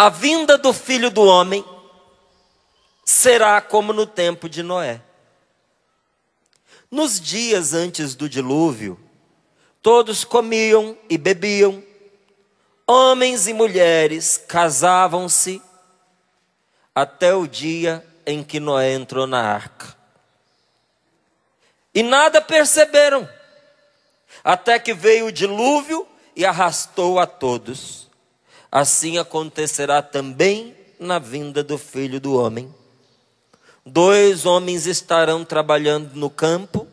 A vinda do Filho do Homem será como no tempo de Noé. Nos dias antes do dilúvio, todos comiam e bebiam, homens e mulheres casavam-se, até o dia em que Noé entrou na arca. E nada perceberam, até que veio o dilúvio e arrastou a todos. Assim acontecerá também na vinda do Filho do Homem. 2 homens estarão trabalhando no campo,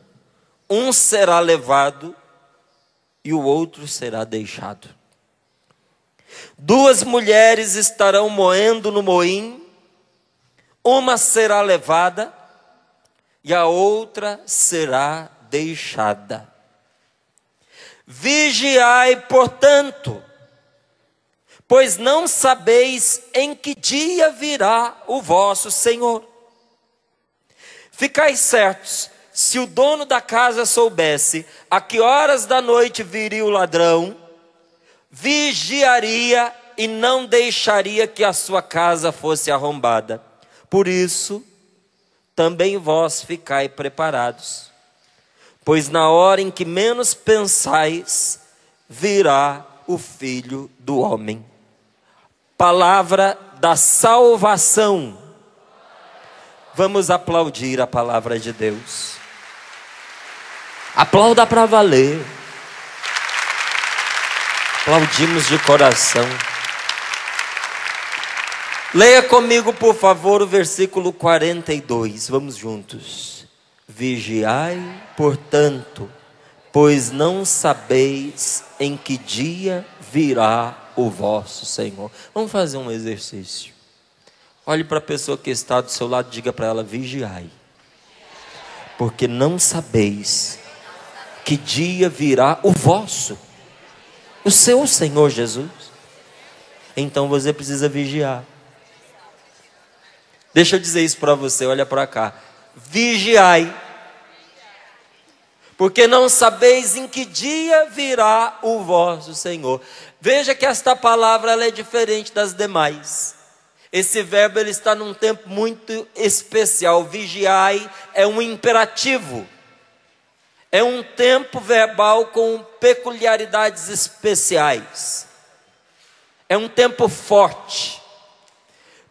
um será levado e o outro será deixado. 2 mulheres estarão moendo no moinho, uma será levada e a outra será deixada. Vigiai, portanto, pois não sabeis em que dia virá o vosso Senhor. Ficai certos, se o dono da casa soubesse a que horas da noite viria o ladrão, vigiaria e não deixaria que a sua casa fosse arrombada. Por isso, também vós ficai preparados, pois na hora em que menos pensais, virá o Filho do Homem. Palavra da salvação. Vamos aplaudir a palavra de Deus. Aplauda para valer. Aplaudimos de coração. Leia comigo, por favor, o versículo 42. Vamos juntos. Vigiai, portanto, pois não sabeis em que dia virá o vosso Senhor. Vamos fazer um exercício. Olhe para a pessoa que está do seu lado e diga para ela: vigiai, porque não sabeis que dia virá o vosso, o seu Senhor Jesus. Então você precisa vigiar. Deixa eu dizer isso para você, olha para cá. Vigiai, porque não sabeis em que dia virá o vosso Senhor. Veja que esta palavra ela é diferente das demais. Esse verbo ele está num tempo muito especial. Vigiai é um imperativo. É um tempo verbal com peculiaridades especiais. É um tempo forte.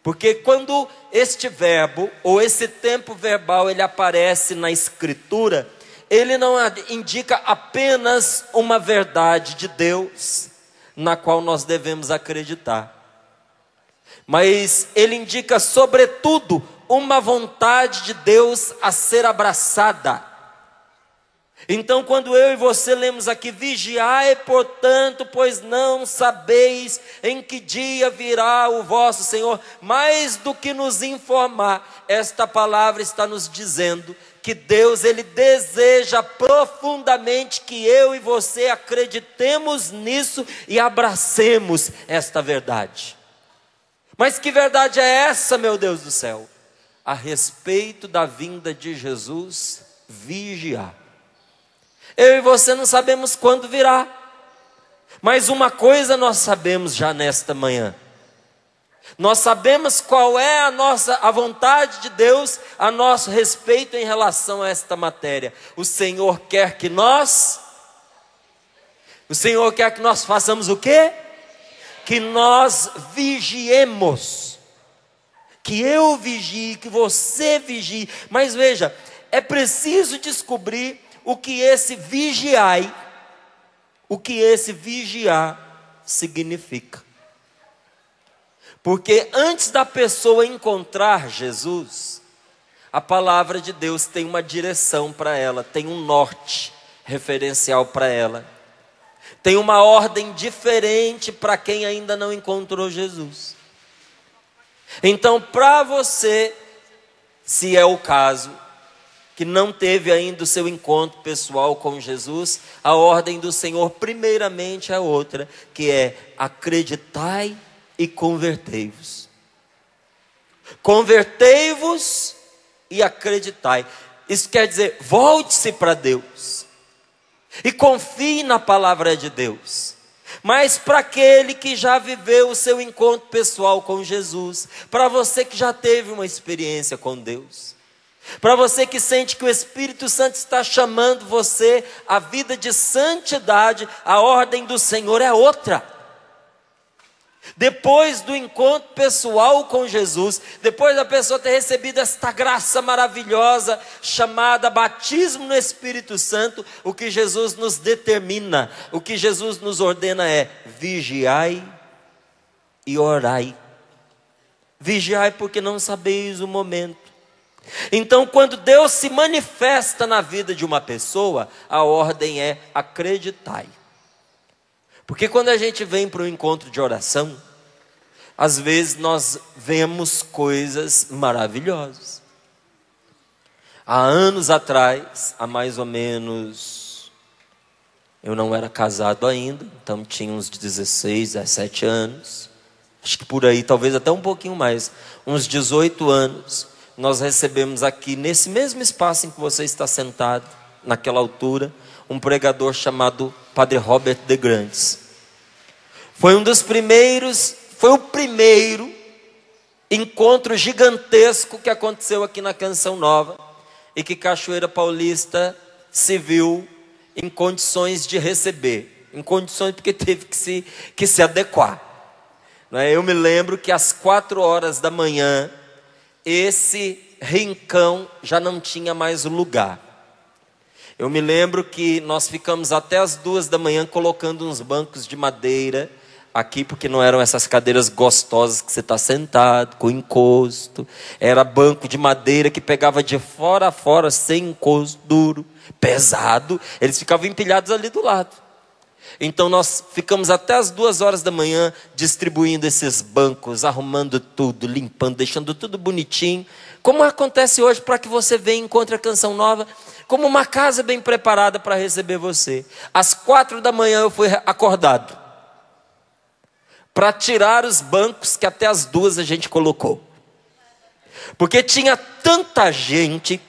Porque quando este verbo, ou esse tempo verbal, ele aparece na Escritura, ele não indica apenas uma verdade de Deus, na qual nós devemos acreditar. Mas ele indica, sobretudo, uma vontade de Deus a ser abraçada. Então, quando eu e você lemos aqui, vigiai, portanto, pois não sabeis em que dia virá o vosso Senhor, mais do que nos informar, esta palavra está nos dizendo que Deus, Ele deseja profundamente que eu e você acreditemos nisso e abracemos esta verdade. Mas que verdade é essa, meu Deus do céu? A respeito da vinda de Jesus, vigiar. Eu e você não sabemos quando virá, mas uma coisa nós sabemos já nesta manhã. Nós sabemos qual é a vontade de Deus a nosso respeito em relação a esta matéria. O Senhor quer que nós façamos o quê? Que nós vigiemos. Que eu vigie, que você vigie. Mas veja, é preciso descobrir o que esse vigiar significa. Porque antes da pessoa encontrar Jesus, a palavra de Deus tem uma direção para ela, tem um norte referencial para ela. Tem uma ordem diferente para quem ainda não encontrou Jesus. Então, para você, se é o caso, que não teve ainda o seu encontro pessoal com Jesus, a ordem do Senhor primeiramente é outra, que é: acreditai e convertei-vos. Convertei-vos e acreditai. Isso quer dizer, volte-se para Deus e confie na palavra de Deus. Mas para aquele que já viveu o seu encontro pessoal com Jesus, para você que já teve uma experiência com Deus, para você que sente que o Espírito Santo está chamando você à vida de santidade, a ordem do Senhor é outra. Depois do encontro pessoal com Jesus, depois da pessoa ter recebido esta graça maravilhosa, chamada batismo no Espírito Santo, o que Jesus nos determina, o que Jesus nos ordena é: vigiai e orai. Vigiai porque não sabeis o momento. Então, quando Deus se manifesta na vida de uma pessoa, a ordem é: acreditai. Porque quando a gente vem para um encontro de oração, às vezes nós vemos coisas maravilhosas. Há anos atrás, há mais ou menos, eu não era casado ainda, então tinha uns 16, 17 anos, acho que por aí, talvez até um pouquinho mais, uns 18 anos, nós recebemos aqui, nesse mesmo espaço em que você está sentado, naquela altura, um pregador chamado Padre Robert de Grandes. Foi o primeiro encontro gigantesco que aconteceu aqui na Canção Nova, e que Cachoeira Paulista se viu em condições de receber, em condições porque teve que se adequar. Eu me lembro que às 4 horas da manhã, esse rincão já não tinha mais lugar. Eu me lembro que nós ficamos até as 2 da manhã colocando uns bancos de madeira aqui, porque não eram essas cadeiras gostosas que você está sentado, com encosto. Era banco de madeira que pegava de fora a fora, sem encosto, duro, pesado. Eles ficavam empilhados ali do lado. Então nós ficamos até as 2 horas da manhã distribuindo esses bancos, arrumando tudo, limpando, deixando tudo bonitinho. Como acontece hoje, para que você venha e encontre a Canção Nova, como uma casa bem preparada para receber você. Às 4 da manhã eu fui acordado para tirar os bancos que até as 2 a gente colocou. Porque tinha tanta gente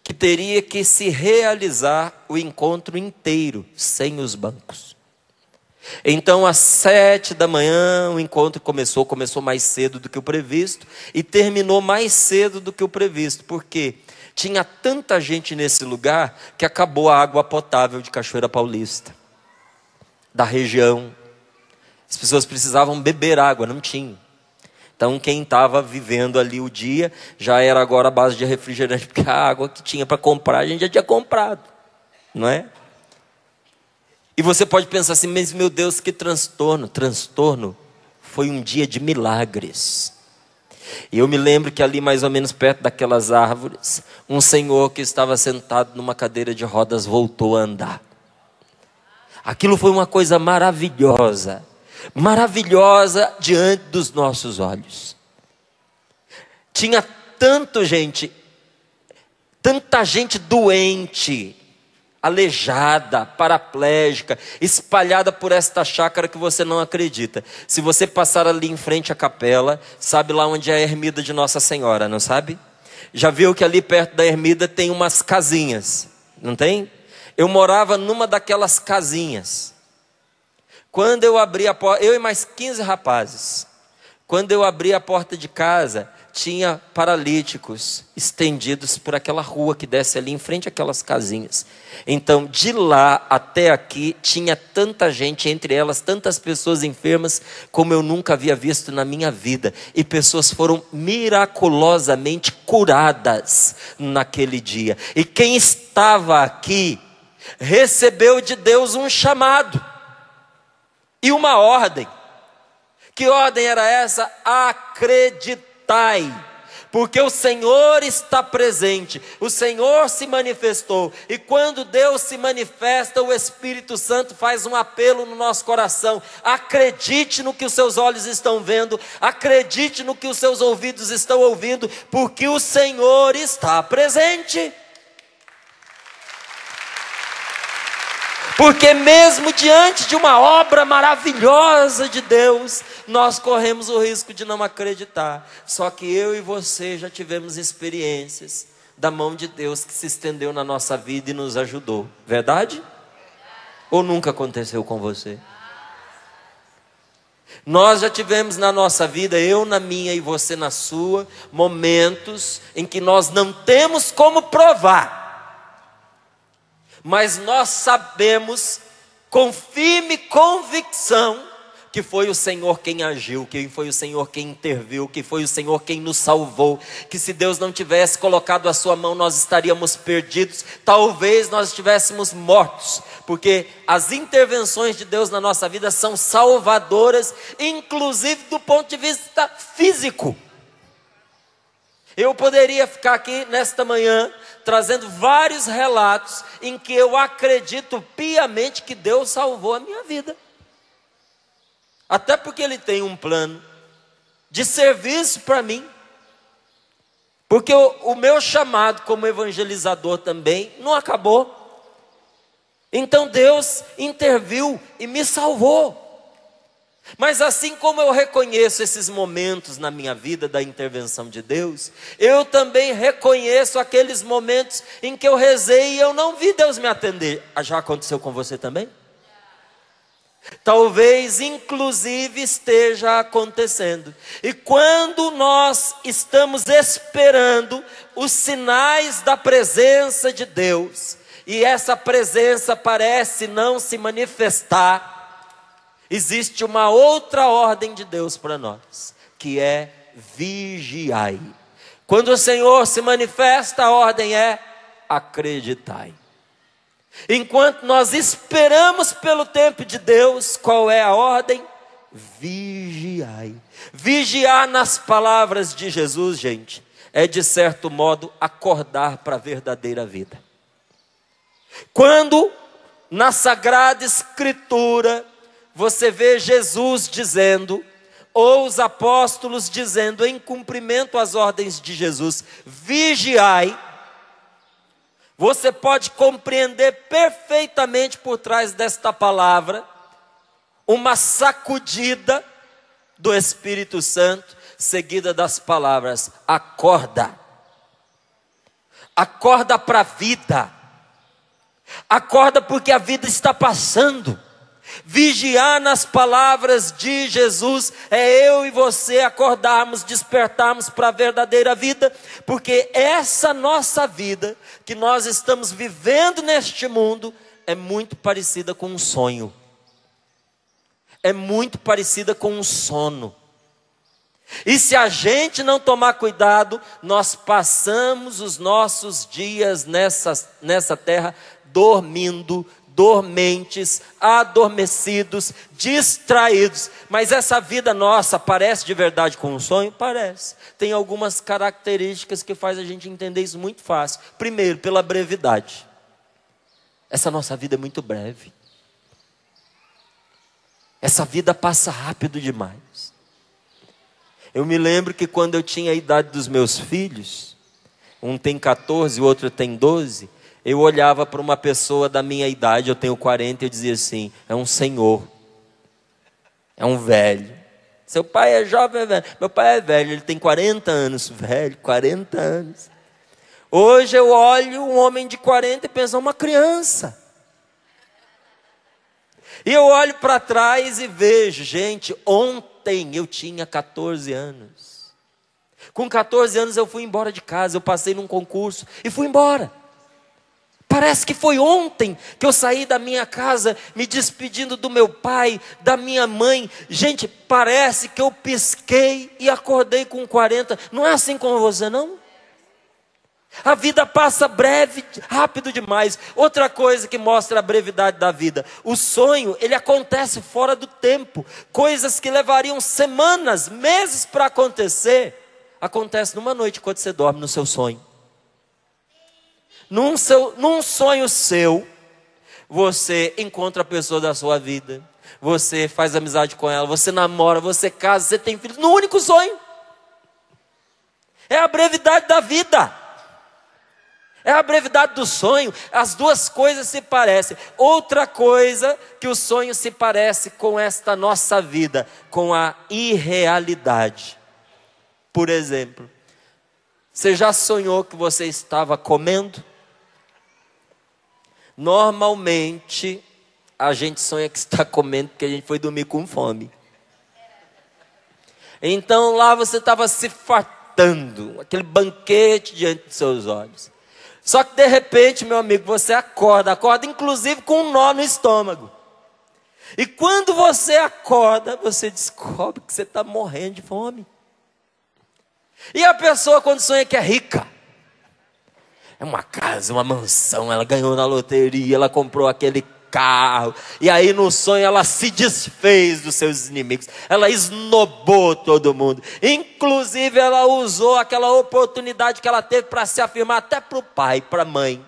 que teria que se realizar o encontro inteiro sem os bancos. Então às 7 da manhã o encontro começou mais cedo do que o previsto e terminou mais cedo do que o previsto. Por quê? Tinha tanta gente nesse lugar que acabou a água potável de Cachoeira Paulista, da região. As pessoas precisavam beber água, não tinham. Então quem estava vivendo ali o dia já era agora a base de refrigerante, porque a água que tinha para comprar a gente já tinha comprado, não é? E você pode pensar assim: mas meu Deus, que transtorno. Transtorno foi um dia de milagres. E eu me lembro que ali mais ou menos perto daquelas árvores, um senhor que estava sentado numa cadeira de rodas voltou a andar. Aquilo foi uma coisa maravilhosa. Maravilhosa diante dos nossos olhos. Tinha tanta gente doente, aleijada, paraplégica, espalhada por esta chácara que você não acredita. Se você passar ali em frente à capela, sabe lá onde é a ermida de Nossa Senhora, não sabe? Já viu que ali perto da ermida tem umas casinhas, não tem? Eu morava numa daquelas casinhas. Quando eu abri a porta, eu e mais 15 rapazes, quando eu abri a porta de casa, tinha paralíticos estendidos por aquela rua que desce ali em frente àquelas casinhas. Então, de lá até aqui, tinha tanta gente, entre elas tantas pessoas enfermas, como eu nunca havia visto na minha vida. E pessoas foram miraculosamente curadas naquele dia. E quem estava aqui, recebeu de Deus um chamado e uma ordem. Que ordem era essa? Acreditai, porque o Senhor está presente, o Senhor se manifestou. E quando Deus se manifesta, o Espírito Santo faz um apelo no nosso coração: acredite no que os seus olhos estão vendo, acredite no que os seus ouvidos estão ouvindo, porque o Senhor está presente. Porque mesmo diante de uma obra maravilhosa de Deus, nós corremos o risco de não acreditar. Só que eu e você já tivemos experiências da mão de Deus que se estendeu na nossa vida e nos ajudou. Verdade? Ou nunca aconteceu com você? Nós já tivemos na nossa vida, eu na minha e você na sua, momentos em que nós não temos como provar, mas nós sabemos com firme convicção que foi o Senhor quem agiu, que foi o Senhor quem interviu, que foi o Senhor quem nos salvou, que se Deus não tivesse colocado a sua mão, nós estaríamos perdidos, talvez nós estivéssemos mortos, porque as intervenções de Deus na nossa vida são salvadoras, inclusive do ponto de vista físico. Eu poderia ficar aqui nesta manhã trazendo vários relatos em que eu acredito piamente que Deus salvou a minha vida. Até porque Ele tem um plano de serviço para mim. Porque o meu chamado como evangelizador também não acabou. Então Deus interviu e me salvou. Mas assim como eu reconheço esses momentos na minha vida da intervenção de Deus, eu também reconheço aqueles momentos em que eu rezei e eu não vi Deus me atender. Já aconteceu com você também? Talvez inclusive esteja acontecendo. E quando nós estamos esperando os sinais da presença de Deus, e essa presença parece não se manifestar, existe uma outra ordem de Deus para nós, que é vigiai. Quando o Senhor se manifesta, a ordem é acreditai. Enquanto nós esperamos pelo tempo de Deus, qual é a ordem? Vigiai. Vigiar, nas palavras de Jesus, gente, é de certo modo acordar para a verdadeira vida. Quando na Sagrada Escritura você vê Jesus dizendo, ou os apóstolos dizendo, em cumprimento às ordens de Jesus, vigiai, você pode compreender perfeitamente por trás desta palavra uma sacudida do Espírito Santo, seguida das palavras: acorda. Acorda para a vida. Acorda porque a vida está passando. Vigiar, nas palavras de Jesus, é eu e você acordarmos, despertarmos para a verdadeira vida, porque essa nossa vida que nós estamos vivendo neste mundo é muito parecida com um sonho, é muito parecida com um sono. E se a gente não tomar cuidado, nós passamos os nossos dias nessa terra dormindo, dormentes, adormecidos, distraídos. Mas essa vida nossa parece de verdade com um sonho? Parece. Tem algumas características que faz a gente entender isso muito fácil. Primeiro, pela brevidade. Essa nossa vida é muito breve. Essa vida passa rápido demais. Eu me lembro que quando eu tinha a idade dos meus filhos, um tem 14, o outro tem 12, eu olhava para uma pessoa da minha idade, eu tenho 40, e eu dizia assim: é um senhor, é um velho. Seu pai é jovem, é velho. Meu pai é velho, ele tem 40 anos, velho, 40 anos. Hoje eu olho um homem de 40 e penso, uma criança. E eu olho para trás e vejo, gente, ontem eu tinha 14 anos. Com 14 anos eu fui embora de casa, eu passei num concurso e fui embora. Parece que foi ontem que eu saí da minha casa, me despedindo do meu pai, da minha mãe. Gente, parece que eu pisquei e acordei com 40. Não é assim com você, não? A vida passa breve, rápido demais. Outra coisa que mostra a brevidade da vida: o sonho, ele acontece fora do tempo. Coisas que levariam semanas, meses para acontecer, acontece numa noite quando você dorme no seu sonho. Num sonho seu, você encontra a pessoa da sua vida, você faz amizade com ela, você namora, você casa, você tem filhos, num único sonho. É a brevidade da vida. É a brevidade do sonho. As duas coisas se parecem. Outra coisa que o sonho se parece com esta nossa vida, com a irrealidade. Por exemplo, você já sonhou que você estava comendo? Normalmente, a gente sonha que está comendo porque a gente foi dormir com fome. Então lá você estava se fartando, aquele banquete diante dos seus olhos. Só que de repente, meu amigo, você acorda inclusive com um nó no estômago. E quando você acorda, você descobre que você está morrendo de fome. E a pessoa quando sonha que é rica, é uma casa, uma mansão, ela ganhou na loteria, ela comprou aquele carro, e aí no sonho ela se desfez dos seus inimigos, ela esnobou todo mundo, inclusive ela usou aquela oportunidade que ela teve para se afirmar até para o pai, para a mãe.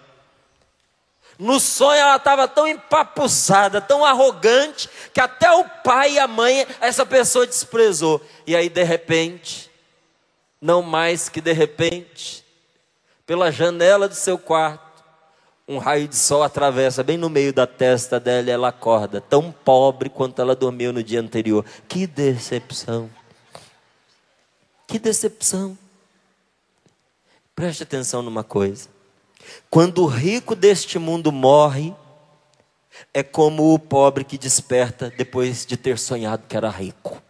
No sonho ela estava tão empapuçada, tão arrogante, que até o pai e a mãe essa pessoa desprezou. E aí de repente, não mais que de repente, pela janela do seu quarto, um raio de sol atravessa bem no meio da testa dela e ela acorda tão pobre quanto ela dormiu no dia anterior. Que decepção! Que decepção! Preste atenção numa coisa. Quando o rico deste mundo morre, é como o pobre que desperta depois de ter sonhado que era rico.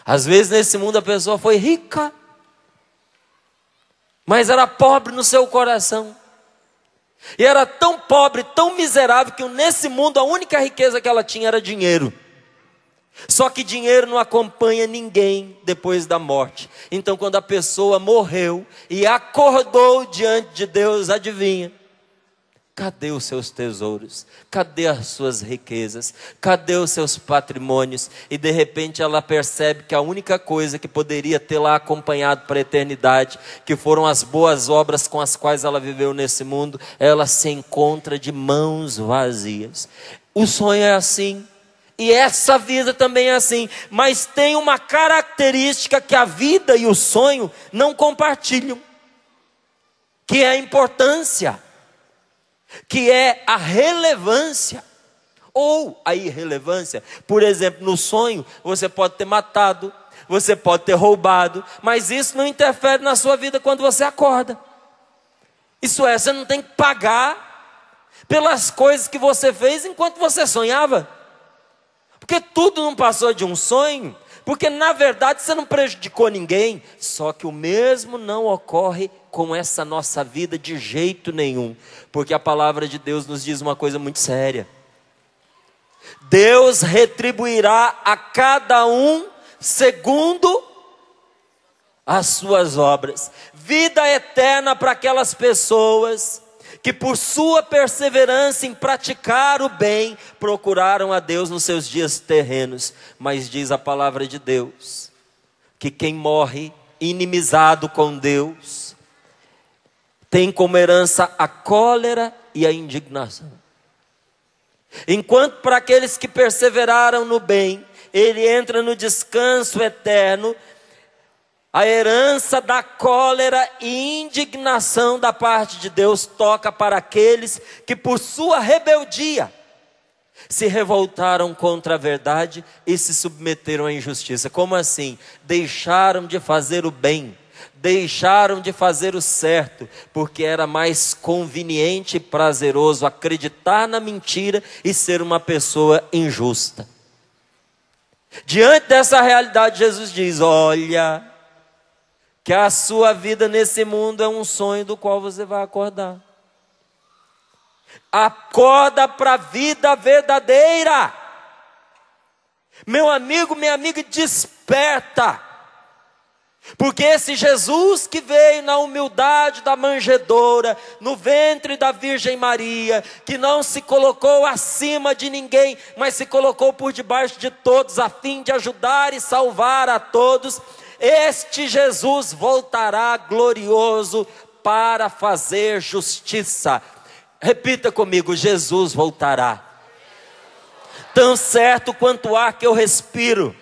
Às vezes nesse mundo a pessoa foi rica, mas era pobre no seu coração. E era tão pobre, tão miserável, que nesse mundo a única riqueza que ela tinha era dinheiro. Só que dinheiro não acompanha ninguém depois da morte. Então quando a pessoa morreu e acordou diante de Deus, adivinha? Cadê os seus tesouros? Cadê as suas riquezas? Cadê os seus patrimônios? E de repente ela percebe que a única coisa que poderia tê-la acompanhado para a eternidade, que foram as boas obras com as quais ela viveu nesse mundo, ela se encontra de mãos vazias. O sonho é assim. E essa vida também é assim. Mas tem uma característica que a vida e o sonho não compartilham, que é a importância, que é a relevância ou a irrelevância. Por exemplo, no sonho você pode ter matado, você pode ter roubado, mas isso não interfere na sua vida quando você acorda. Isso é, você não tem que pagar pelas coisas que você fez enquanto você sonhava, porque tudo não passou de um sonho. Porque na verdade você não prejudicou ninguém. Só que o mesmo não ocorre com essa nossa vida de jeito nenhum. Porque a palavra de Deus nos diz uma coisa muito séria. Deus retribuirá a cada um segundo as suas obras. Vida eterna para aquelas pessoas que por sua perseverança em praticar o bem, procuraram a Deus nos seus dias terrenos. Mas diz a palavra de Deus, que quem morre inimizado com Deus, tem como herança a cólera e a indignação. Enquanto para aqueles que perseveraram no bem, ele entra no descanso eterno, a herança da cólera e indignação da parte de Deus toca para aqueles que por sua rebeldia se revoltaram contra a verdade e se submeteram à injustiça. Como assim? Deixaram de fazer o bem, deixaram de fazer o certo, porque era mais conveniente e prazeroso acreditar na mentira e ser uma pessoa injusta. Diante dessa realidade, Jesus diz: olha, que a sua vida nesse mundo é um sonho do qual você vai acordar. Acorda para a vida verdadeira. Meu amigo, minha amiga, desperta. Porque esse Jesus que veio na humildade da manjedoura, no ventre da Virgem Maria, que não se colocou acima de ninguém, mas se colocou por debaixo de todos, a fim de ajudar e salvar a todos, este Jesus voltará glorioso para fazer justiça. Repita comigo: Jesus voltará. Tão certo quanto o ar que eu respiro,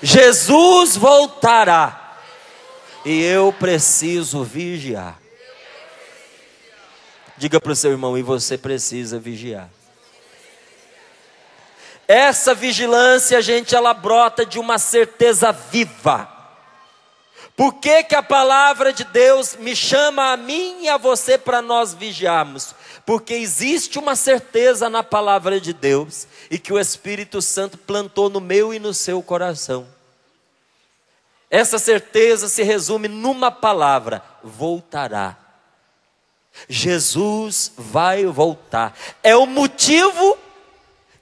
Jesus voltará. E eu preciso vigiar. Diga para o seu irmão: e você precisa vigiar. Essa vigilância, gente, ela brota de uma certeza viva. Por que que a palavra de Deus me chama a mim e a você para nós vigiarmos? porque existe uma certeza na palavra de Deus e que o Espírito Santo plantou no meu e no seu coração. Essa certeza se resume numa palavra: voltará. Jesus vai voltar. É o motivo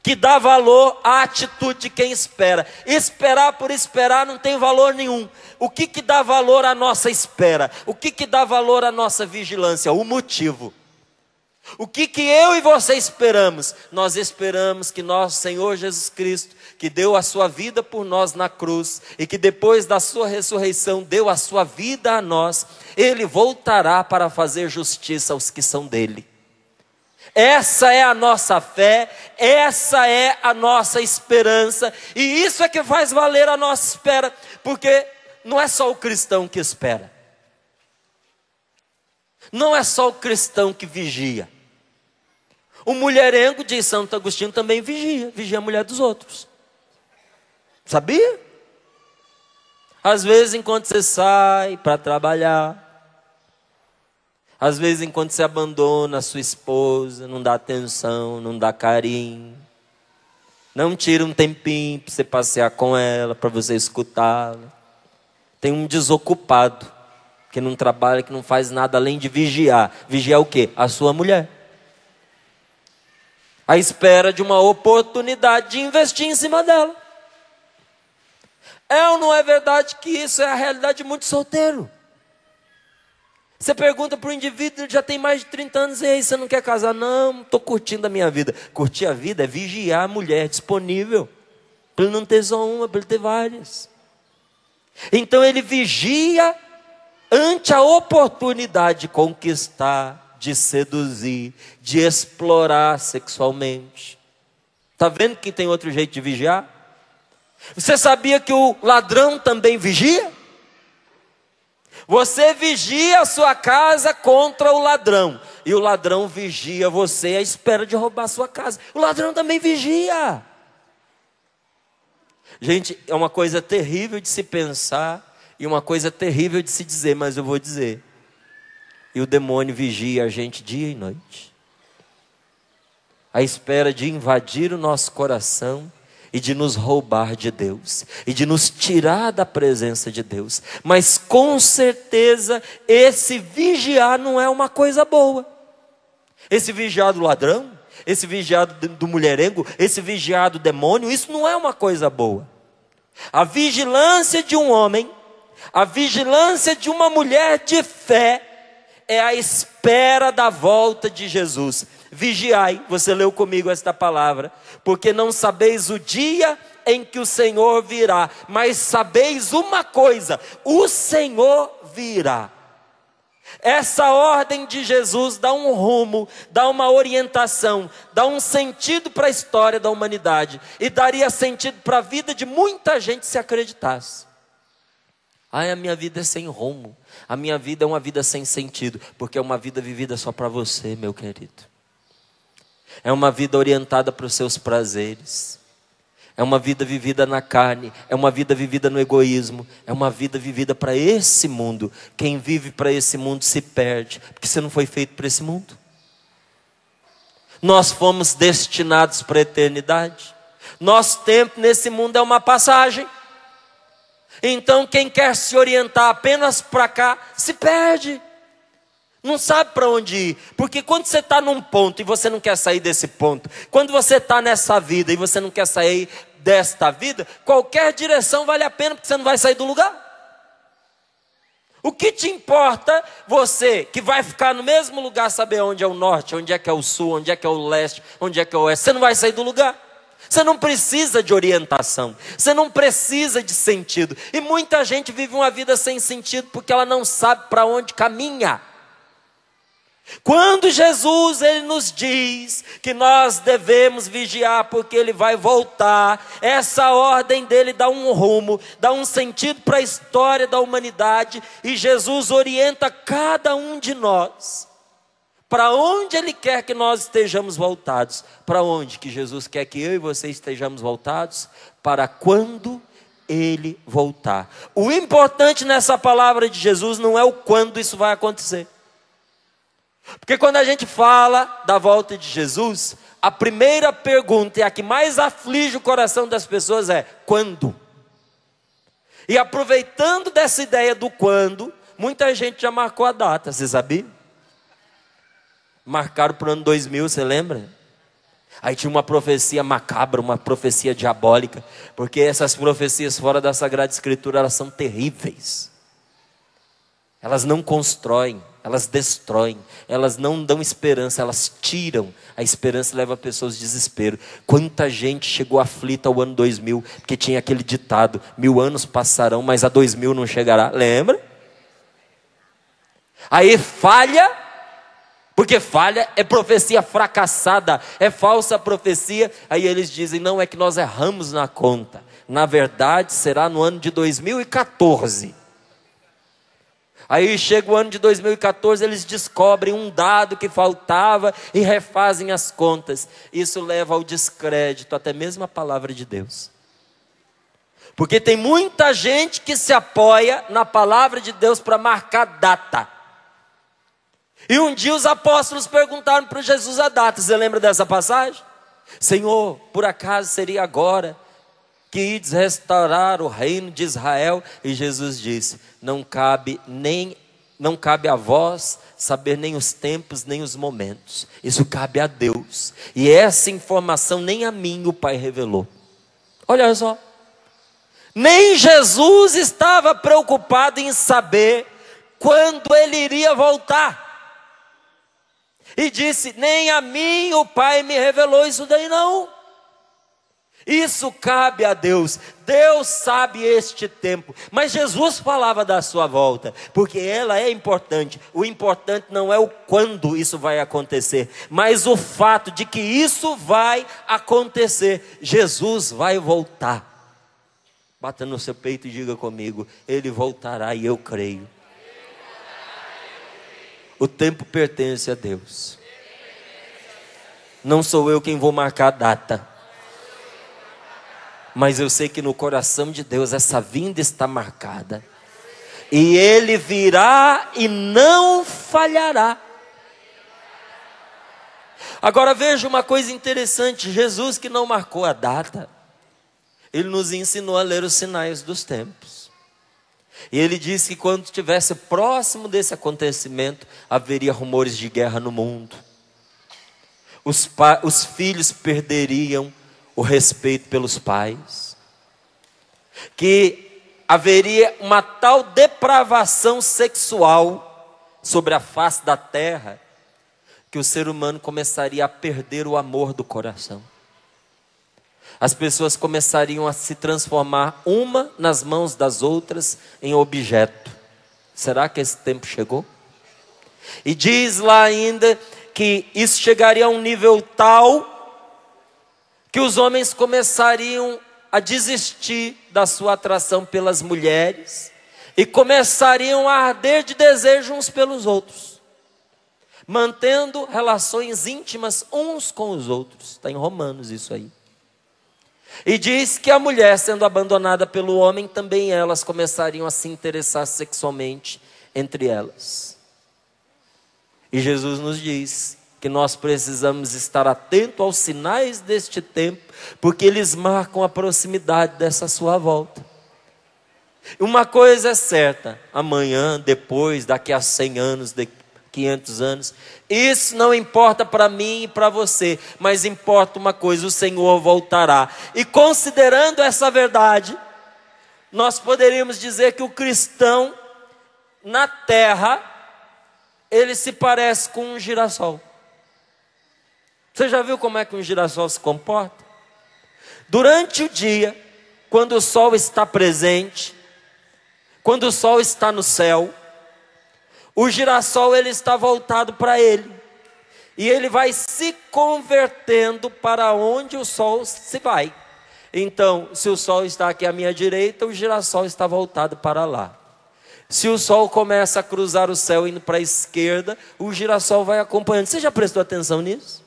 que dá valor à atitude de quem espera. Esperar por esperar não tem valor nenhum. O que dá valor à nossa espera? O que dá valor à nossa vigilância? O motivo. O que eu e você esperamos? Nós esperamos que nosso Senhor Jesus Cristo, que deu a sua vida por nós na cruz, e que depois da sua ressurreição deu a sua vida a nós, Ele voltará para fazer justiça aos que são dele. Essa é a nossa fé, essa é a nossa esperança, e isso é que faz valer a nossa espera, porque não é só o cristão que espera, não é só o cristão que vigia. O mulherengo, diz Santo Agostinho, também vigia a mulher dos outros. Sabia? Às vezes, enquanto você sai para trabalhar, às vezes, enquanto você abandona a sua esposa, não dá atenção, não dá carinho, não tira um tempinho para você passear com ela, para você escutá-la. Tem um desocupado, que não trabalha, que não faz nada além de vigiar. Vigiar o quê? A sua mulher. À espera de uma oportunidade de investir em cima dela. É ou não é verdade que isso é a realidade de muito solteiro? Você pergunta para o indivíduo, ele já tem mais de 30 anos, e aí, você não quer casar? Não, estou curtindo a minha vida. Curtir a vida é vigiar a mulher disponível, para ele não ter só uma, para ele ter várias. Então ele vigia ante a oportunidade de conquistar, de seduzir, de explorar sexualmente. Está vendo que tem outro jeito de vigiar? Você sabia que o ladrão também vigia? Você vigia a sua casa contra o ladrão, e o ladrão vigia você à espera de roubar a sua casa. O ladrão também vigia. Gente, é uma coisa terrível de se pensar e uma coisa terrível de se dizer, mas eu vou dizer. E o demônio vigia a gente dia e noite, à espera de invadir o nosso coração e de nos roubar de Deus, e de nos tirar da presença de Deus. Mas com certeza esse vigiar não é uma coisa boa. Esse vigiar do ladrão, esse vigiar do mulherengo, esse vigiar do demônio, isso não é uma coisa boa. A vigilância de um homem, a vigilância de uma mulher de fé, é a espera da volta de Jesus. Vigiai, você leu comigo esta palavra, porque não sabeis o dia em que o Senhor virá, mas sabeis uma coisa: o Senhor virá. Essa ordem de Jesus dá um rumo, dá uma orientação, dá um sentido para a história da humanidade, e daria sentido para a vida de muita gente se acreditasse. Ai, a minha vida é sem rumo, a minha vida é uma vida sem sentido, porque é uma vida vivida só para você, meu querido. É uma vida orientada para os seus prazeres, é uma vida vivida na carne, é uma vida vivida no egoísmo, é uma vida vivida para esse mundo. Quem vive para esse mundo se perde, porque você não foi feito para esse mundo. Nós fomos destinados para a eternidade. Nosso tempo nesse mundo é uma passagem. Então quem quer se orientar apenas para cá, se perde. Não sabe para onde ir, porque quando você está num ponto e você não quer sair desse ponto, quando você está nessa vida e você não quer sair desta vida, qualquer direção vale a pena, porque você não vai sair do lugar. O que te importa, você que vai ficar no mesmo lugar, saber onde é o norte, onde é que é o sul, onde é que é o leste, onde é que é o oeste? Você não vai sair do lugar. Você não precisa de orientação, você não precisa de sentido. E muita gente vive uma vida sem sentido porque ela não sabe para onde caminha. Quando Jesus ele nos diz que nós devemos vigiar porque Ele vai voltar, essa ordem dele dá um rumo, dá um sentido para a história da humanidade, e Jesus orienta cada um de nós para onde Ele quer que nós estejamos voltados. Para onde que Jesus quer que eu e você estejamos voltados? Para quando Ele voltar. O importante nessa palavra de Jesus não é o quando isso vai acontecer. Porque quando a gente fala da volta de Jesus, a primeira pergunta e a que mais aflige o coração das pessoas é: quando? E aproveitando dessa ideia do quando, muita gente já marcou a data, você sabia? Marcaram para o ano 2000, você lembra? Aí tinha uma profecia macabra, uma profecia diabólica, porque essas profecias fora da Sagrada Escritura, elas são terríveis. Elas não constroem, elas destroem, elas não dão esperança, elas tiram a esperança e levam a pessoas ao desespero. Quanta gente chegou aflita ao ano 2000, porque tinha aquele ditado: 1000 anos passarão, mas a 2000 não chegará. Lembra? Aí falha, porque falha é profecia fracassada, é falsa profecia. Aí eles dizem: não, é que nós erramos na conta. Na verdade será no ano de 2014. Aí chega o ano de 2014, eles descobrem um dado que faltava e refazem as contas. Isso leva ao descrédito, até mesmo a palavra de Deus. Porque tem muita gente que se apoia na palavra de Deus para marcar data. E um dia os apóstolos perguntaram para Jesus a data. Você lembra dessa passagem? Senhor, por acaso seria agora que ides restaurar o reino de Israel? E Jesus disse: não cabe a vós saber nem os tempos nem os momentos. Isso cabe a Deus. E essa informação nem a mim o Pai revelou. Olha só. Nem Jesus estava preocupado em saber quando ele iria voltar. E disse: nem a mim o Pai me revelou isso daí não. Isso cabe a Deus. Deus sabe este tempo. Mas Jesus falava da sua volta, porque ela é importante. O importante não é o quando isso vai acontecer, mas o fato de que isso vai acontecer. Jesus vai voltar. Bata no seu peito e diga comigo: Ele voltará e eu creio. O tempo pertence a Deus. Não sou eu quem vou marcar a data. Mas eu sei que no coração de Deus essa vinda está marcada. E Ele virá e não falhará. Agora veja uma coisa interessante. Jesus, que não marcou a data, Ele nos ensinou a ler os sinais dos tempos. E Ele disse que quando estivesse próximo desse acontecimento, haveria rumores de guerra no mundo. Os filhos perderiam o respeito pelos pais, que haveria uma tal depravação sexual sobre a face da terra, que o ser humano começaria a perder o amor do coração. As pessoas começariam a se transformar uma nas mãos das outras em objeto. Será que esse tempo chegou? E diz lá ainda que isso chegaria a um nível tal que os homens começariam a desistir da sua atração pelas mulheres e começariam a arder de desejo uns pelos outros, mantendo relações íntimas uns com os outros. Está em Romanos isso aí. E diz que a mulher, sendo abandonada pelo homem, também elas começariam a se interessar sexualmente entre elas. E Jesus nos diz que nós precisamos estar atentos aos sinais deste tempo, porque eles marcam a proximidade dessa sua volta. Uma coisa é certa: amanhã, depois, daqui a 100 anos, daqui a 500 anos, isso não importa para mim e para você, mas importa uma coisa: o Senhor voltará. E considerando essa verdade, nós poderíamos dizer que o cristão na terra, ele se parece com um girassol. Você já viu como é que um girassol se comporta? Durante o dia, quando o sol está presente, quando o sol está no céu, o girassol ele está voltado para ele. E ele vai se convertendo para onde o sol se vai. Então, se o sol está aqui à minha direita, o girassol está voltado para lá. Se o sol começa a cruzar o céu indo para a esquerda, o girassol vai acompanhando. Você já prestou atenção nisso?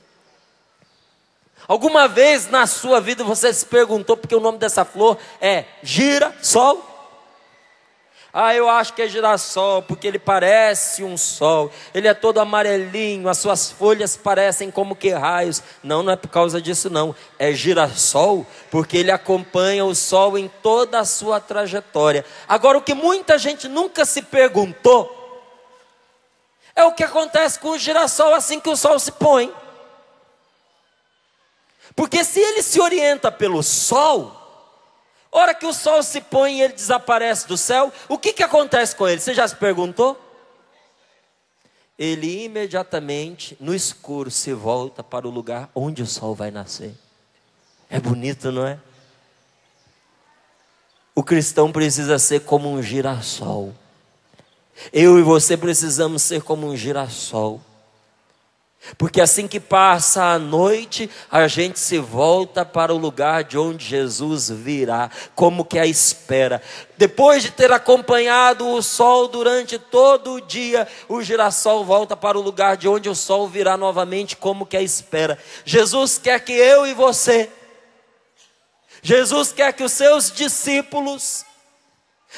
Alguma vez na sua vida você se perguntou porque o nome dessa flor é girassol? Ah, eu acho que é girassol, porque ele parece um sol. Ele é todo amarelinho, as suas folhas parecem como que raios. Não, não é por causa disso não. É girassol, porque ele acompanha o sol em toda a sua trajetória. Agora, o que muita gente nunca se perguntou é o que acontece com o girassol assim que o sol se põe. Porque se ele se orienta pelo sol, hora que o sol se põe e ele desaparece do céu, o que acontece com ele? Você já se perguntou? Ele imediatamente, no escuro, se volta para o lugar onde o sol vai nascer. É bonito, não é? O cristão precisa ser como um girassol. Eu e você precisamos ser como um girassol. Porque assim que passa a noite, a gente se volta para o lugar de onde Jesus virá, como que a espera. Depois de ter acompanhado o sol durante todo o dia, o girassol volta para o lugar de onde o sol virá novamente, como que a espera. Jesus quer que eu e você, Jesus quer que os seus discípulos,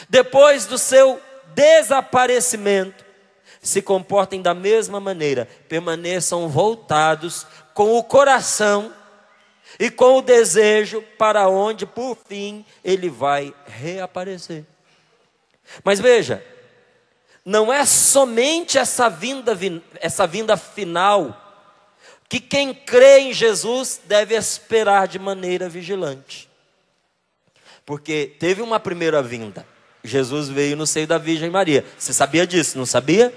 depois do seu desaparecimento, se comportem da mesma maneira, permaneçam voltados com o coração e com o desejo para onde por fim ele vai reaparecer. Mas veja, não é somente essa vinda final que quem crê em Jesus deve esperar de maneira vigilante. Porque teve uma primeira vinda, Jesus veio no seio da Virgem Maria. Você sabia disso, não sabia?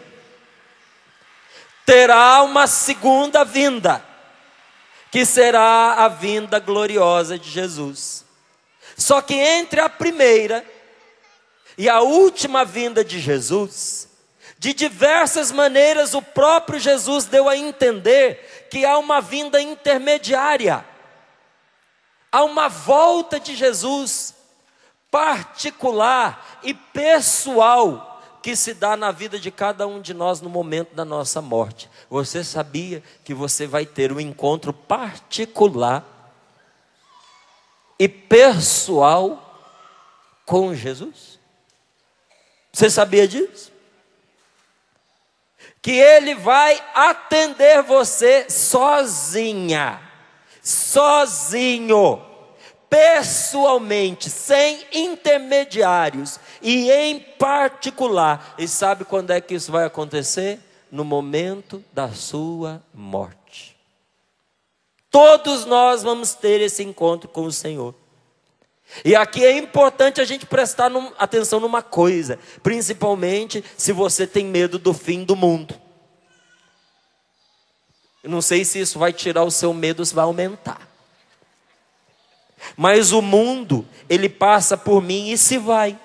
Terá uma segunda vinda, que será a vinda gloriosa de Jesus. Só que entre a primeira e a última vinda de Jesus, de diversas maneiras o próprio Jesus deu a entender que há uma vinda intermediária. Há uma volta de Jesus particular e pessoal que se dá na vida de cada um de nós no momento da nossa morte. Você sabia que você vai ter um encontro particular e pessoal com Jesus? Você sabia disso? Que Ele vai atender você sozinha, sozinho, pessoalmente, sem intermediários e em particular. E sabe quando é que isso vai acontecer? No momento da sua morte. Todos nós vamos ter esse encontro com o Senhor. E aqui é importante a gente prestar atenção numa coisa, principalmente se você tem medo do fim do mundo. Eu não sei se isso vai tirar o seu medo ou se vai aumentar. Mas o mundo, ele passa por mim e se vai.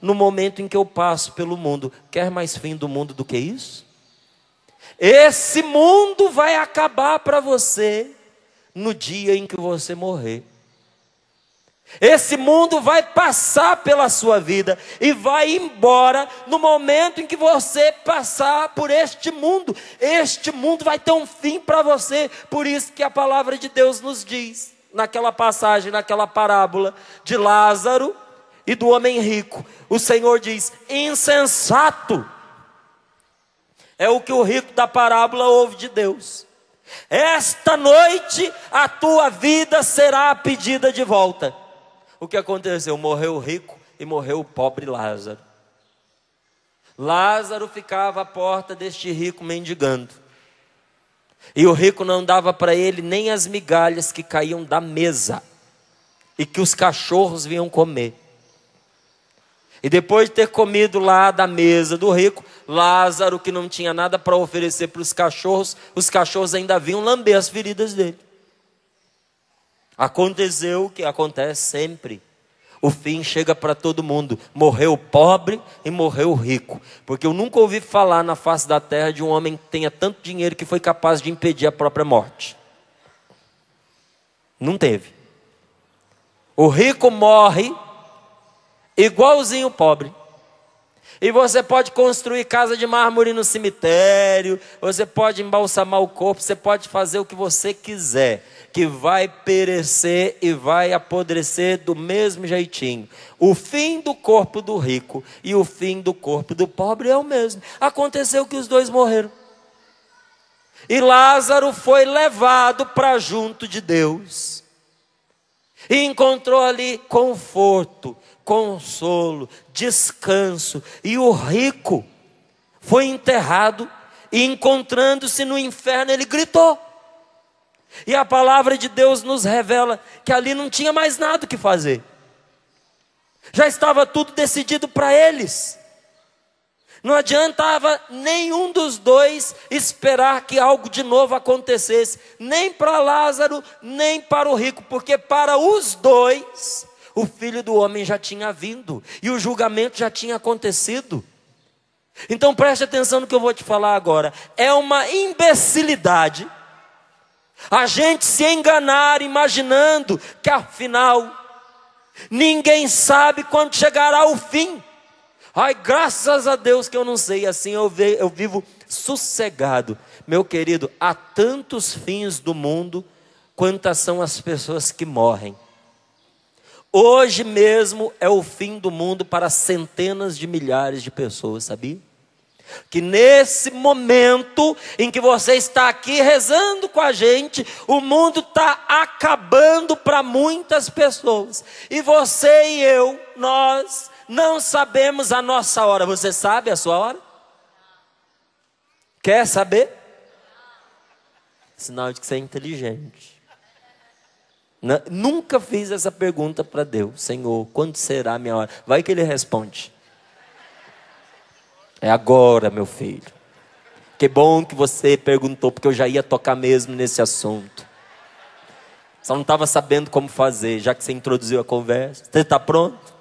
No momento em que eu passo pelo mundo, quer mais fim do mundo do que isso? Esse mundo vai acabar para você no dia em que você morrer. Esse mundo vai passar pela sua vida e vai embora no momento em que você passar por este mundo. Este mundo vai ter um fim para você. Por isso que a palavra de Deus nos diz, naquela passagem, naquela parábola de Lázaro e do homem rico, o Senhor diz: insensato. É o que o rico da parábola ouve de Deus. Esta noite a tua vida será pedida de volta. O que aconteceu? Morreu o rico e morreu o pobre Lázaro. Lázaro ficava à porta deste rico mendigando. E o rico não dava para ele nem as migalhas que caíam da mesa e que os cachorros vinham comer. E depois de ter comido lá da mesa do rico, Lázaro, que não tinha nada para oferecer para os cachorros ainda vinham lamber as feridas dele. Aconteceu o que acontece sempre. O fim chega para todo mundo. Morreu o pobre e morreu o rico. Porque eu nunca ouvi falar na face da terra de um homem que tenha tanto dinheiro que foi capaz de impedir a própria morte. Não teve. O rico morre igualzinho o pobre. E você pode construir casa de mármore no cemitério, você pode embalsamar o corpo, você pode fazer o que você quiser, que vai perecer e vai apodrecer do mesmo jeitinho. O fim do corpo do rico e o fim do corpo do pobre é o mesmo. Aconteceu que os dois morreram. E Lázaro foi levado para junto de Deus. E encontrou ali conforto, consolo, descanso. E o rico foi enterrado e, encontrando-se no inferno, ele gritou. E a palavra de Deus nos revela que ali não tinha mais nada o que fazer. Já estava tudo decidido para eles. Não adiantava nenhum dos dois esperar que algo de novo acontecesse, nem para Lázaro, nem para o rico, porque para os dois, o Filho do Homem já tinha vindo, e o julgamento já tinha acontecido. Então preste atenção no que eu vou te falar agora. É uma imbecilidade a gente se enganar imaginando que afinal, ninguém sabe quando chegará o fim. Ai, graças a Deus que eu não sei, assim eu vivo sossegado. Meu querido, há tantos fins do mundo, quantas são as pessoas que morrem. Hoje mesmo é o fim do mundo para centenas de milhares de pessoas, sabia? Que nesse momento em que você está aqui rezando com a gente, o mundo está acabando para muitas pessoas. E você e eu, nós não sabemos a nossa hora. Você sabe a sua hora? Quer saber? Sinal de que você é inteligente. Nunca fiz essa pergunta para Deus. Senhor, quando será a minha hora? Vai que Ele responde. É agora, meu filho. Que bom que você perguntou, porque eu já ia tocar mesmo nesse assunto. Só não estava sabendo como fazer, já que você introduziu a conversa. Você está pronto?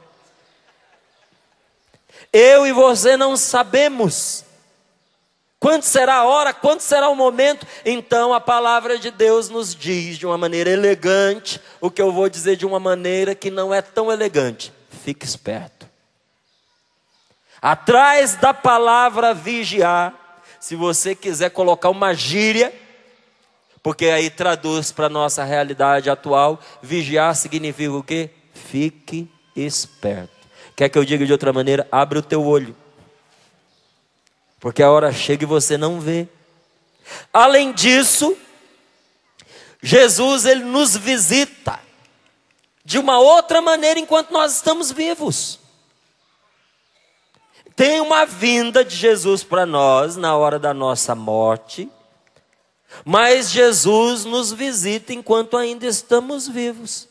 Eu e você não sabemos quando será a hora, quando será o momento. Então a palavra de Deus nos diz de uma maneira elegante o que eu vou dizer de uma maneira que não é tão elegante. Fique esperto. Atrás da palavra vigiar, se você quiser colocar uma gíria, porque aí traduz para a nossa realidade atual, vigiar significa o quê? Fique esperto. Quer que eu diga de outra maneira? Abre o teu olho. Porque a hora chega e você não vê. Além disso, Jesus ele nos visita de uma outra maneira enquanto nós estamos vivos. Tem uma vinda de Jesus para nós na hora da nossa morte, mas Jesus nos visita enquanto ainda estamos vivos.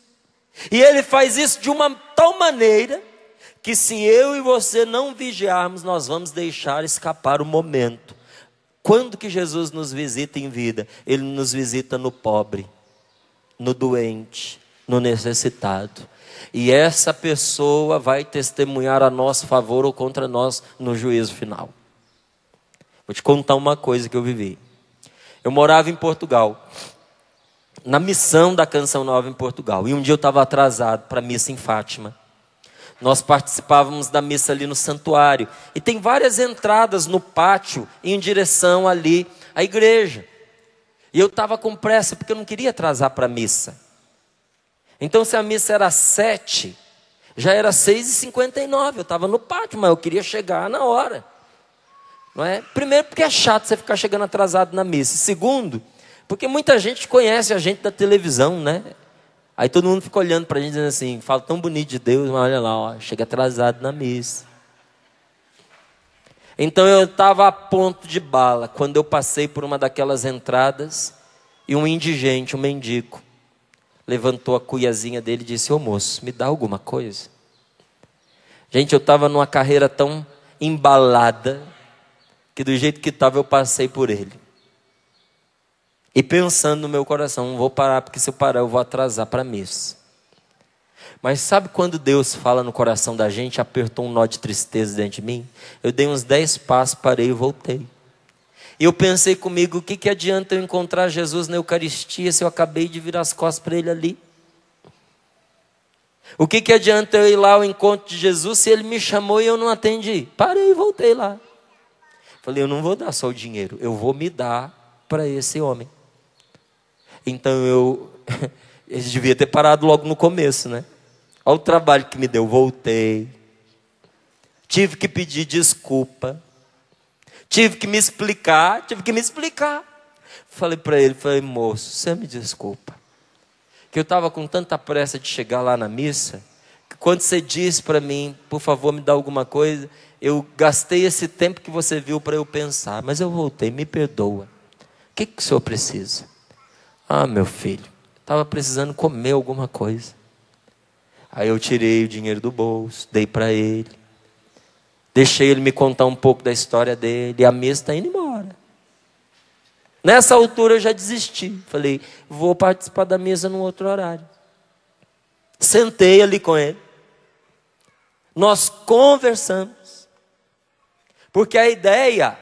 E Ele faz isso de uma tal maneira que se eu e você não vigiarmos, nós vamos deixar escapar o momento. Quando que Jesus nos visita em vida? Ele nos visita no pobre, no doente, no necessitado. E essa pessoa vai testemunhar a nosso favor ou contra nós no juízo final. Vou te contar uma coisa que eu vivi. Eu morava em Portugal, na missão da Canção Nova em Portugal. E um dia eu estava atrasado para a missa em Fátima. Nós participávamos da missa ali no santuário. E tem várias entradas no pátio em direção ali à igreja. E eu estava com pressa porque eu não queria atrasar para a missa. Então se a missa era às 7, já era 6h59. Eu estava no pátio, mas eu queria chegar na hora. Não é? Primeiro porque é chato você ficar chegando atrasado na missa. Segundo, porque muita gente conhece a gente da televisão, né? Aí todo mundo fica olhando para a gente dizendo assim, fala tão bonito de Deus, mas olha lá, ó, chega atrasado na missa. Então eu estava a ponto de bala, quando eu passei por uma daquelas entradas, e um indigente, um mendigo, levantou a cuiazinha dele e disse, ô moço, me dá alguma coisa? Gente, eu estava numa carreira tão embalada, que do jeito que estava eu passei por ele. E pensando no meu coração, não vou parar, porque se eu parar eu vou atrasar para a missa. Mas sabe quando Deus fala no coração da gente, apertou um nó de tristeza dentro de mim? Eu dei uns 10 passos, parei e voltei. E eu pensei comigo, o que adianta eu encontrar Jesus na Eucaristia se eu acabei de virar as costas para Ele ali? O que adianta eu ir lá ao encontro de Jesus se ele me chamou e eu não atendi? Parei e voltei lá. Falei, eu não vou dar só o dinheiro, eu vou me dar para esse homem. Então eu devia ter parado logo no começo, né? Olha o trabalho que me deu. Voltei, tive que pedir desculpa, tive que me explicar. Falei para ele, moço, você me desculpa, que eu estava com tanta pressa de chegar lá na missa, que quando você disse para mim, por favor me dá alguma coisa, eu gastei esse tempo que você viu para eu pensar, mas eu voltei, me perdoa. O que o senhor precisa? Ah, meu filho, estava precisando comer alguma coisa. Aí eu tirei o dinheiro do bolso, dei para ele, deixei ele me contar um pouco da história dele, e a missa está indo embora. Nessa altura eu já desisti, falei, vou participar da mesa num outro horário. Sentei ali com ele, nós conversamos, porque a ideia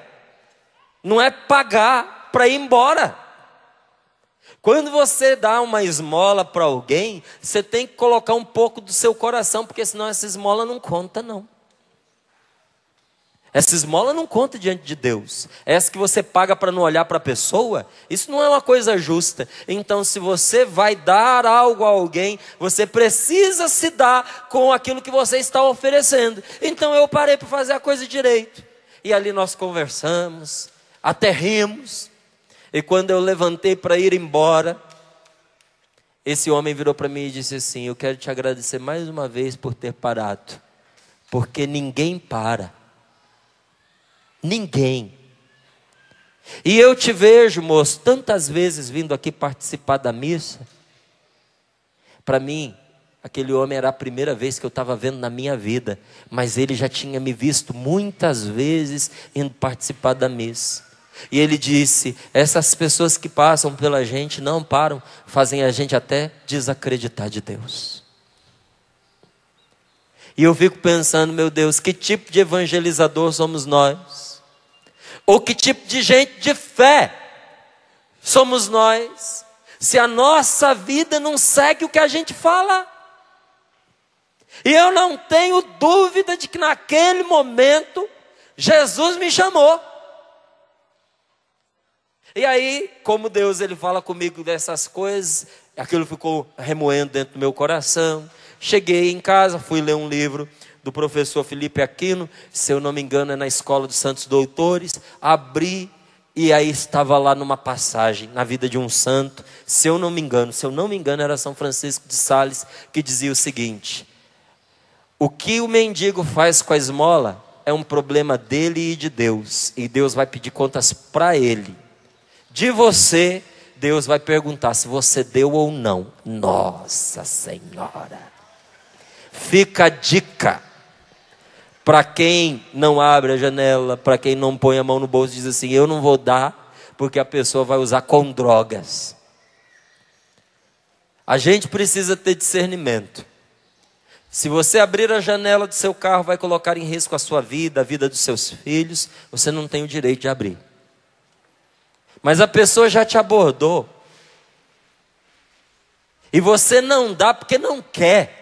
não é pagar para ir embora. Quando você dá uma esmola para alguém, você tem que colocar um pouco do seu coração, porque senão essa esmola não conta não. Essa esmola não conta diante de Deus. Essa que você paga para não olhar para a pessoa, isso não é uma coisa justa. Então, se você vai dar algo a alguém, você precisa se dar com aquilo que você está oferecendo. Então, eu parei para fazer a coisa direito. E ali nós conversamos, até rimos. E quando eu levantei para ir embora, esse homem virou para mim e disse assim, eu quero te agradecer mais uma vez por ter parado. Porque ninguém para. Ninguém. E eu te vejo, moço, tantas vezes vindo aqui participar da missa. Para mim, aquele homem era a primeira vez que eu estava vendo na minha vida. Mas ele já tinha me visto muitas vezes indo participar da missa. E ele disse, essas pessoas que passam pela gente não param, fazem a gente até desacreditar de Deus. E eu fico pensando, meu Deus, que tipo de evangelizador somos nós? Ou que tipo de gente de fé somos nós, se a nossa vida não segue o que a gente fala? E eu não tenho dúvida de que naquele momento, Jesus me chamou. E aí, como Deus ele fala comigo dessas coisas, aquilo ficou remoendo dentro do meu coração. Cheguei em casa, fui ler um livro do professor Felipe Aquino, se eu não me engano é na Escola dos Santos Doutores, abri e aí estava lá numa passagem, na vida de um santo, se eu não me engano era São Francisco de Sales, que dizia o seguinte, o que o mendigo faz com a esmola é um problema dele e de Deus, e Deus vai pedir contas para ele, de você, Deus vai perguntar se você deu ou não. Nossa Senhora, fica a dica. Para quem não abre a janela, para quem não põe a mão no bolso e diz assim, eu não vou dar, porque a pessoa vai usar com drogas. A gente precisa ter discernimento. Se você abrir a janela do seu carro, vai colocar em risco a sua vida, a vida dos seus filhos, você não tem o direito de abrir. Mas a pessoa já te abordou. E você não dá porque não quer.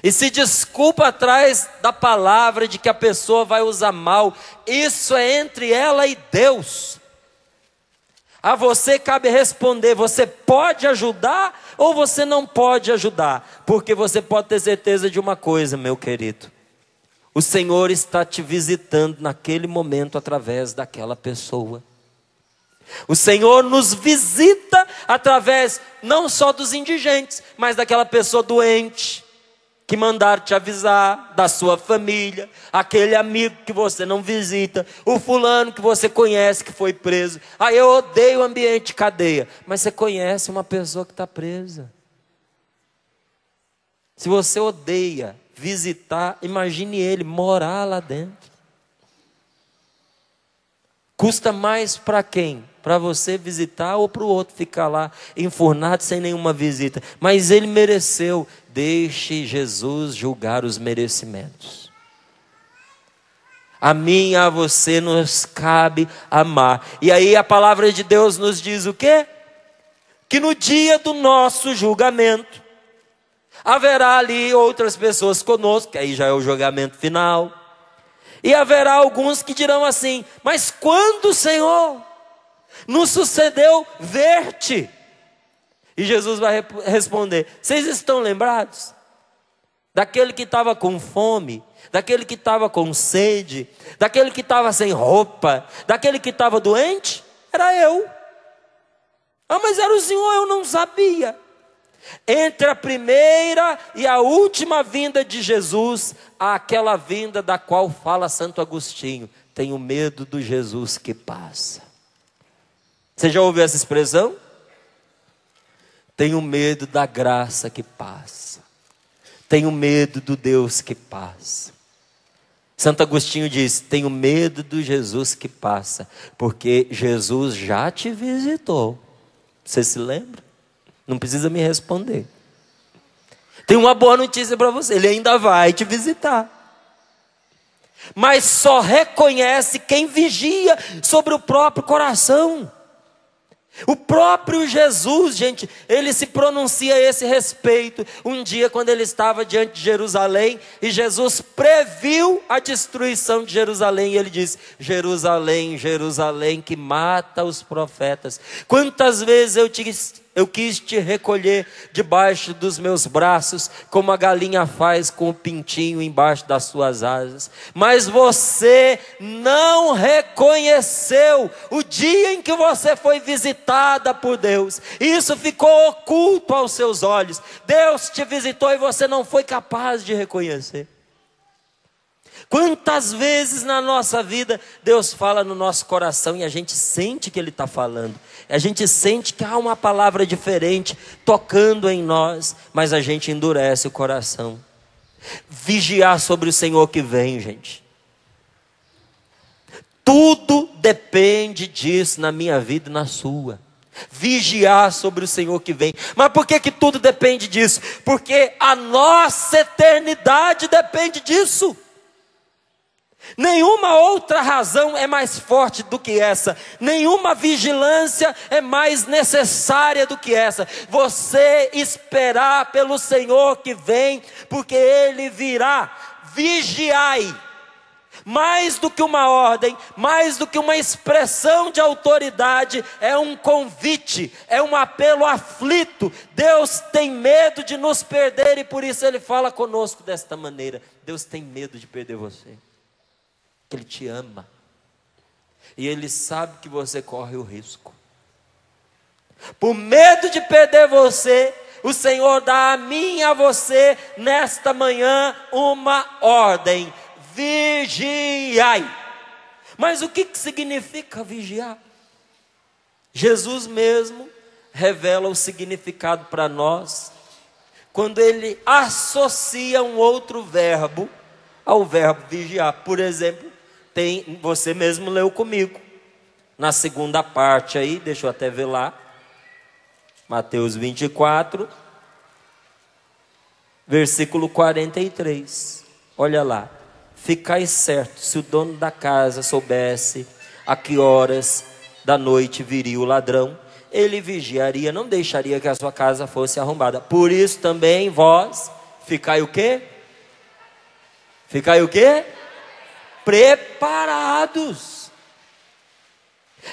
E se desculpa atrás da palavra de que a pessoa vai usar mal. Isso é entre ela e Deus. A você cabe responder, você pode ajudar ou você não pode ajudar. Porque você pode ter certeza de uma coisa, meu querido. O Senhor está te visitando naquele momento através daquela pessoa. O Senhor nos visita através não só dos indigentes, mas daquela pessoa doente, que mandaram te avisar, da sua família, aquele amigo que você não visita, o fulano que você conhece que foi preso. Ah, eu odeio o ambiente de cadeia, mas você conhece uma pessoa que está presa. Se você odeia visitar, imagine ele morar lá dentro. Custa mais para quem? Para você visitar ou para o outro ficar lá enfurnado sem nenhuma visita. Mas ele mereceu. Deixe Jesus julgar os merecimentos. A mim e a você nos cabe amar. E aí a palavra de Deus nos diz o quê? Que no dia do nosso julgamento, Haverá ali outras pessoas conosco, que aí já é o julgamento final. E haverá alguns que dirão assim: mas quando, Senhor, nos sucedeu ver-te? E Jesus vai responder: vocês estão lembrados? Daquele que estava com fome, daquele que estava com sede, daquele que estava sem roupa, daquele que estava doente? Era eu. Ah, mas era o Senhor, eu não sabia. Entre a primeira e a última vinda de Jesus, há aquela vinda da qual fala Santo Agostinho: tenho medo do Jesus que passa. Você já ouviu essa expressão? Tenho medo da graça que passa. Tenho medo do Deus que passa. Santo Agostinho diz: tenho medo do Jesus que passa, porque Jesus já te visitou. Você se lembra? Não precisa me responder. Tem uma boa notícia para você: ele ainda vai te visitar. Mas só reconhece quem vigia sobre o próprio coração. O próprio Jesus, gente, ele se pronuncia a esse respeito. Um dia, quando ele estava diante de Jerusalém, e Jesus previu a destruição de Jerusalém, e ele disse: Jerusalém, Jerusalém, que mata os profetas, quantas vezes eu quis te recolher debaixo dos meus braços, como a galinha faz com o pintinho embaixo das suas asas, mas você não reconheceu o dia em que você foi visitada por Deus. Isso ficou oculto aos seus olhos. Deus te visitou e você não foi capaz de reconhecer. Quantas vezes na nossa vida Deus fala no nosso coração e a gente sente que Ele está falando, a gente sente que há uma palavra diferente tocando em nós, mas a gente endurece o coração. Vigiar sobre o Senhor que vem, gente. Tudo depende disso na minha vida e na sua. Vigiar sobre o Senhor que vem. Mas por que tudo depende disso? Porque a nossa eternidade depende disso. Nenhuma outra razão é mais forte do que essa. Nenhuma vigilância é mais necessária do que essa. Você esperar pelo Senhor que vem, porque Ele virá. Vigiai. Mais do que uma ordem, mais do que uma expressão de autoridade, é um convite, é um apelo aflito. Deus tem medo de nos perder e por isso Ele fala conosco desta maneira. Deus tem medo de perder você. Ele te ama. E Ele sabe que você corre o risco. Por medo de perder você, o Senhor dá a mim e a você, nesta manhã, uma ordem: vigiai. Mas o que significa vigiar? Jesus mesmo revela o significado para nós, quando Ele associa um outro verbo ao verbo vigiar. Por exemplo, você mesmo leu comigo, na segunda parte aí, deixa eu até ver lá, Mateus 24, versículo 43, olha lá: ficai certo, se o dono da casa soubesse a que horas da noite viria o ladrão, ele vigiaria, não deixaria que a sua casa fosse arrombada. Por isso também vós, ficai o quê? Ficai o quê? Preparados.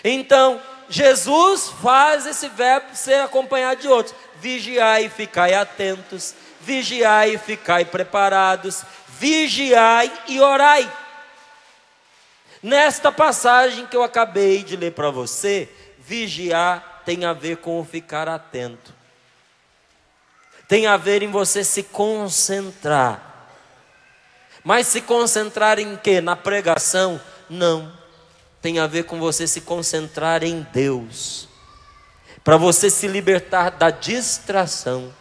Então, Jesus faz esse verbo ser acompanhado de outros: vigiai e ficai atentos, vigiai e ficai preparados, vigiai e orai. Nesta passagem que eu acabei de ler para você, vigiar tem a ver com o ficar atento, tem a ver em você se concentrar. Mas se concentrar em quê? Na pregação? Não. Tem a ver com você se concentrar em Deus. Para você se libertar da distração.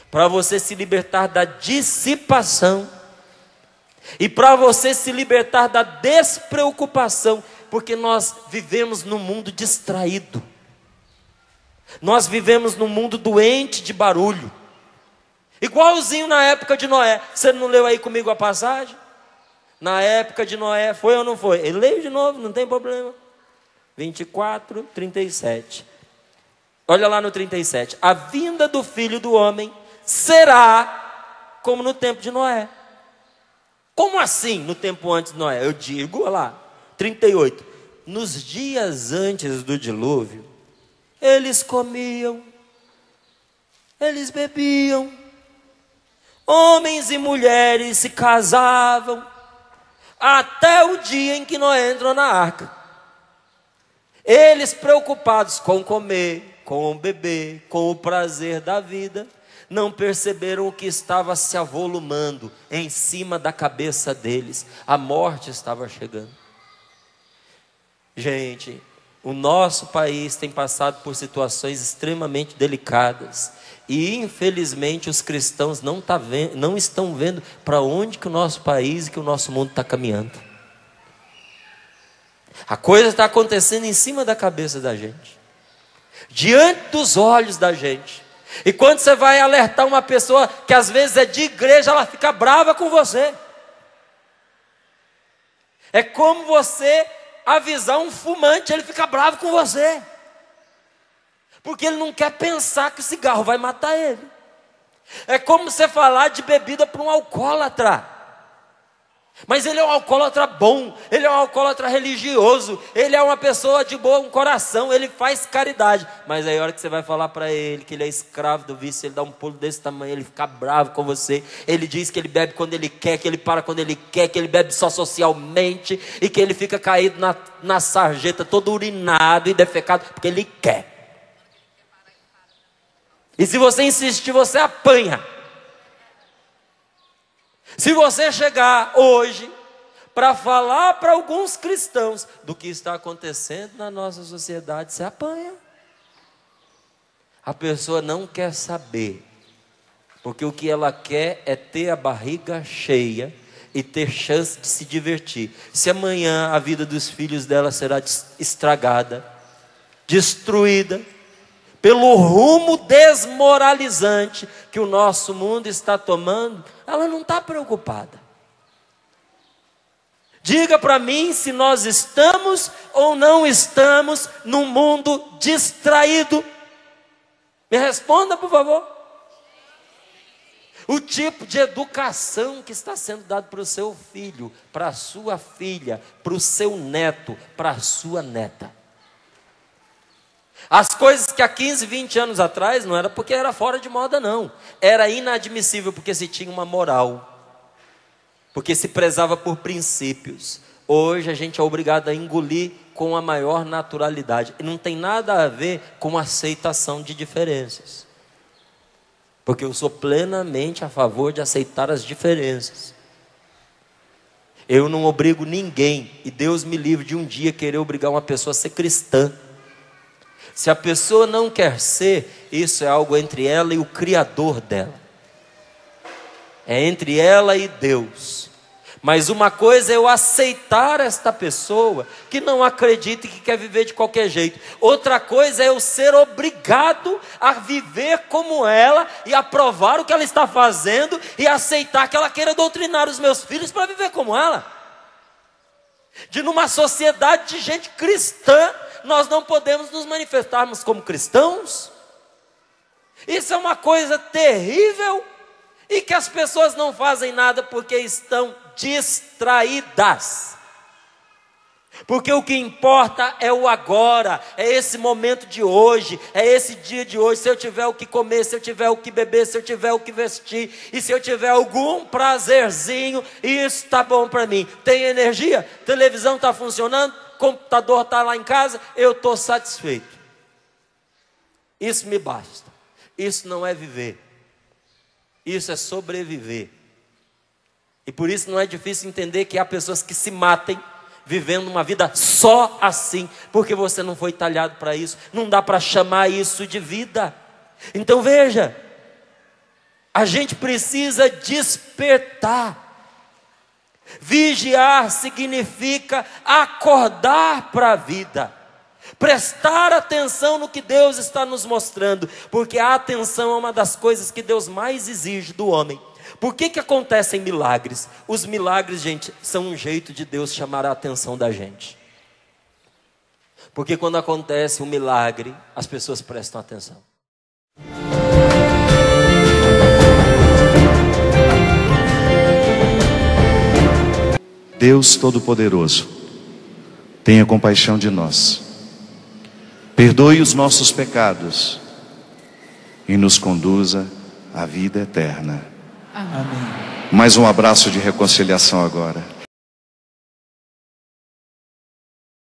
Para você se libertar da dissipação. E para você se libertar da despreocupação. Porque nós vivemos num mundo distraído. Nós vivemos num mundo doente de barulho. Igualzinho na época de Noé. Você não leu aí comigo a passagem? Na época de Noé, foi ou não foi? Eu leio de novo, não tem problema. 24, 37. Olha lá no 37. A vinda do Filho do Homem será como no tempo de Noé. Como assim no tempo antes de Noé? Eu digo, olha lá, 38. Nos dias antes do dilúvio, eles comiam, eles bebiam, homens e mulheres se casavam, até o dia em que Noé entrou na arca. Eles preocupados com comer, com beber, com o prazer da vida, não perceberam o que estava se avolumando em cima da cabeça deles. A morte estava chegando. Gente, o nosso país tem passado por situações extremamente delicadas. E infelizmente os cristãos não estão vendo para onde que o nosso país e que o nosso mundo está caminhando. A coisa está acontecendo em cima da cabeça da gente, diante dos olhos da gente. E quando você vai alertar uma pessoa que às vezes é de igreja, ela fica brava com você. É como você avisar um fumante, ele fica bravo com você, porque ele não quer pensar que o cigarro vai matar ele. É como você falar de bebida para um alcoólatra, mas ele é um alcoólatra bom, ele é um alcoólatra religioso, ele é uma pessoa de bom coração, ele faz caridade. Mas aí a hora que você vai falar para ele que ele é escravo do vício, ele dá um pulo desse tamanho, ele fica bravo com você. Ele diz que ele bebe quando ele quer, que ele para quando ele quer, que ele bebe só socialmente, e que ele fica caído na sarjeta todo urinado e defecado porque ele quer. E se você insistir, você apanha. Se você chegar hoje para falar para alguns cristãos do que está acontecendo na nossa sociedade, você apanha. A pessoa não quer saber, porque o que ela quer é ter a barriga cheia e ter chance de se divertir. Se amanhã a vida dos filhos dela será estragada, destruída, pelo rumo desmoralizante que o nosso mundo está tomando, ela não está preocupada. Diga para mim se nós estamos ou não estamos num mundo distraído. Me responda, por favor. O tipo de educação que está sendo dado para o seu filho, para a sua filha, para o seu neto, para a sua neta. As coisas que há 15, 20 anos atrás não era porque era fora de moda, não. Era inadmissível porque se tinha uma moral, porque se prezava por princípios. Hoje a gente é obrigado a engolir com a maior naturalidade. E não tem nada a ver com aceitação de diferenças, porque eu sou plenamente a favor de aceitar as diferenças. Eu não obrigo ninguém, e Deus me livre de um dia querer obrigar uma pessoa a ser cristã. Se a pessoa não quer ser, isso é algo entre ela e o Criador dela. É entre ela e Deus. Mas uma coisa é eu aceitar esta pessoa que não acredita e que quer viver de qualquer jeito. Outra coisa é eu ser obrigado a viver como ela e aprovar o que ela está fazendo e aceitar que ela queira doutrinar os meus filhos para viver como ela. De numa sociedade de gente cristã, nós não podemos nos manifestarmos como cristãos. Isso é uma coisa terrível e que as pessoas não fazem nada porque estão distraídas. Porque o que importa é o agora, é esse momento de hoje, é esse dia de hoje. Se eu tiver o que comer, se eu tiver o que beber, se eu tiver o que vestir, e se eu tiver algum prazerzinho, isso está bom para mim. Tem energia? Televisão está funcionando? Computador está lá em casa? Eu estou satisfeito. Isso me basta. Isso não é viver. Isso é sobreviver. E por isso não é difícil entender que há pessoas que se matem vivendo uma vida só assim, porque você não foi talhado para isso. Não dá para chamar isso de vida. Então veja, a gente precisa despertar. Vigiar significa acordar para a vida, prestar atenção no que Deus está nos mostrando, porque a atenção é uma das coisas que Deus mais exige do homem. Por que acontecem milagres? Os milagres, gente, são um jeito de Deus chamar a atenção da gente. Porque quando acontece um milagre, as pessoas prestam atenção. Deus Todo-Poderoso, tenha compaixão de nós, perdoe os nossos pecados e nos conduza à vida eterna. Amém. Mais um abraço de reconciliação agora.